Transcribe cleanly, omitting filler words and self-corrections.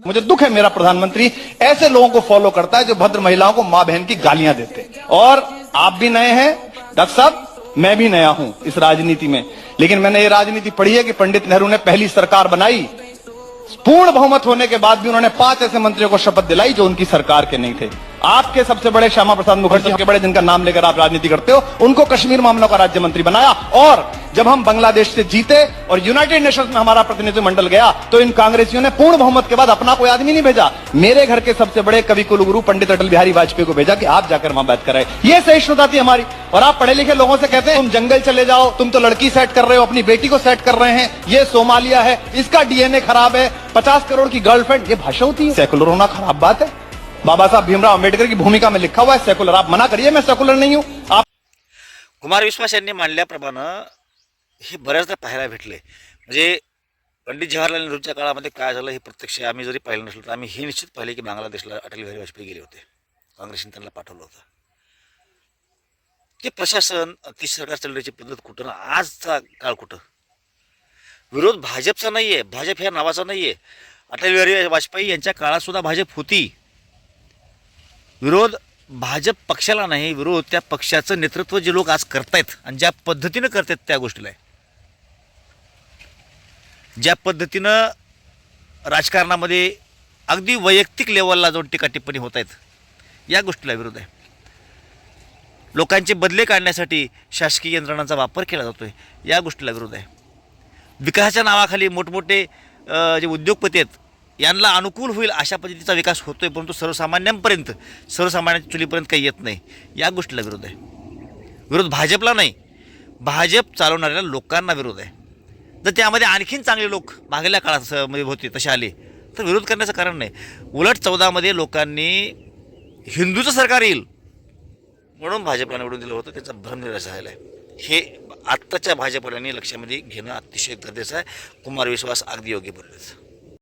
मुझे दुख है मेरा प्रधानमंत्री ऐसे लोगों को फॉलो करता है जो भद्र महिलाओं को मां बहन की गालियां देते हैं। और आप भी नए हैं डॉक्टर साहब, मैं भी नया हूं इस राजनीति में, लेकिन मैंने ये राजनीति पढ़ी है कि पंडित नेहरू ने पहली सरकार बनाई, पूर्ण बहुमत होने के बाद भी उन्होंने 5 ऐसे मंत्रियों को शपथ दिलाई जो उनकी सरकार के नहीं थे। आपके सबसे बड़े श्यामा प्रसाद मुखर्जी के बड़े, जिनका नाम लेकर आप राजनीति करते हो, उनको कश्मीर मामलों का राज्य मंत्री बनाया। और जब हम बांग्लादेश से जीते और यूनाइटेड नेशंस में हमारा प्रतिनिधिमंडल गया तो इन कांग्रेसियों ने पूर्ण बहुमत के बाद अपना कोई आदमी नहीं भेजा, मेरे घर के सबसे बड़े कवि कुलगुरु पंडित अटल बिहारी वाजपेयी को भेजा कि आप जाकर वहां बात कराए। ये सहिष्णुता थी हमारी। और आप पढ़े लिखे लोगों से कहते हैं तुम जंगल चले जाओ, तुम तो लड़की सेट कर रहे हो, अपनी बेटी को सेट कर रहे हैं, ये सोमालिया है, इसका डीएनए खराब है, 50 करोड़ की गर्लफ्रेंड, ये भाषा होती है? सेकुलर होना खराब बात है? बाबा साहब भीमराव अंबेडकर की भूमिका में लिखा हुआ है सेकुलर, आप मना करिए मैं सेकुलर नहीं हूं। आप कुमार विश्वास यांनी मांडल्याप्रमाणे हे बऱ्याचदा पाहायला भेटले। म्हणजे पंडित जवाहरलाल नेहरूंच्या काळामध्ये काय झालं हे प्रत्यक्ष आम्ही जरी पाहिलं नसलं तर आम्ही हे निश्चित पाहिले की बांगलादेशला अटल बिहारी वाजपेयी गेले होते, काँग्रेसने त्यांना पाठवलं होतं। ते प्रशासन, ती सरकार चालण्याची पद्धत कुठं, आजचा काळ कुठं? विरोध भाजपचा नाही आहे, भाजप ह्या नावाचा नाही आहे। अटल बिहारी वाजपेयी यांच्या काळात सुद्धा भाजप होती। विरोध भाजप पक्षाला नाही, विरोध त्या पक्षाचं नेतृत्व जे लोक आज करतायत आणि ज्या पद्धतीनं करतात त्या गोष्टीला आहे। ज्या पद्धतीनं राजकारणामध्ये अगदी वैयक्तिक लेवलला जाऊन टीका टिप्पणी होत आहेत या गोष्टीला विरोध आहे। लोकांचे बदले काढण्यासाठी शासकीय यंत्रणांचा वापर केला जातोय या गोष्टीला विरोध आहे। विकासाच्या नावाखाली मोठमोठे जे उद्योगपती आहेत यांना अनुकूल होईल अशा पद्धतीचा विकास होतोय, परंतु सर्वसामान्यांपर्यंत, सर्वसामान्यांच्या चुलीपर्यंत काही येत नाही या गोष्टीला विरोध आहे। विरोध भाजपला नाही, भाजप चालवणाऱ्या लोकांना विरोध आहे। जर त्यामध्ये आणखीन चांगले लोक मागल्या काळात मध्ये होते तसे आले तर विरोध करण्याचं कारण नाही। उलट 14 मध्ये लोकांनी हिंदूचं सरकार येईल म्हणून भाजपला निवडून दिलं होतं, त्याचा भ्रमनिराश झालेला आहे। हे आत्ताच्या भाजपवाल्यांनी लक्षामध्ये घेणं अतिशय गरजेचं आहे। कुमार विश्वास अगदी योग्य बोलले।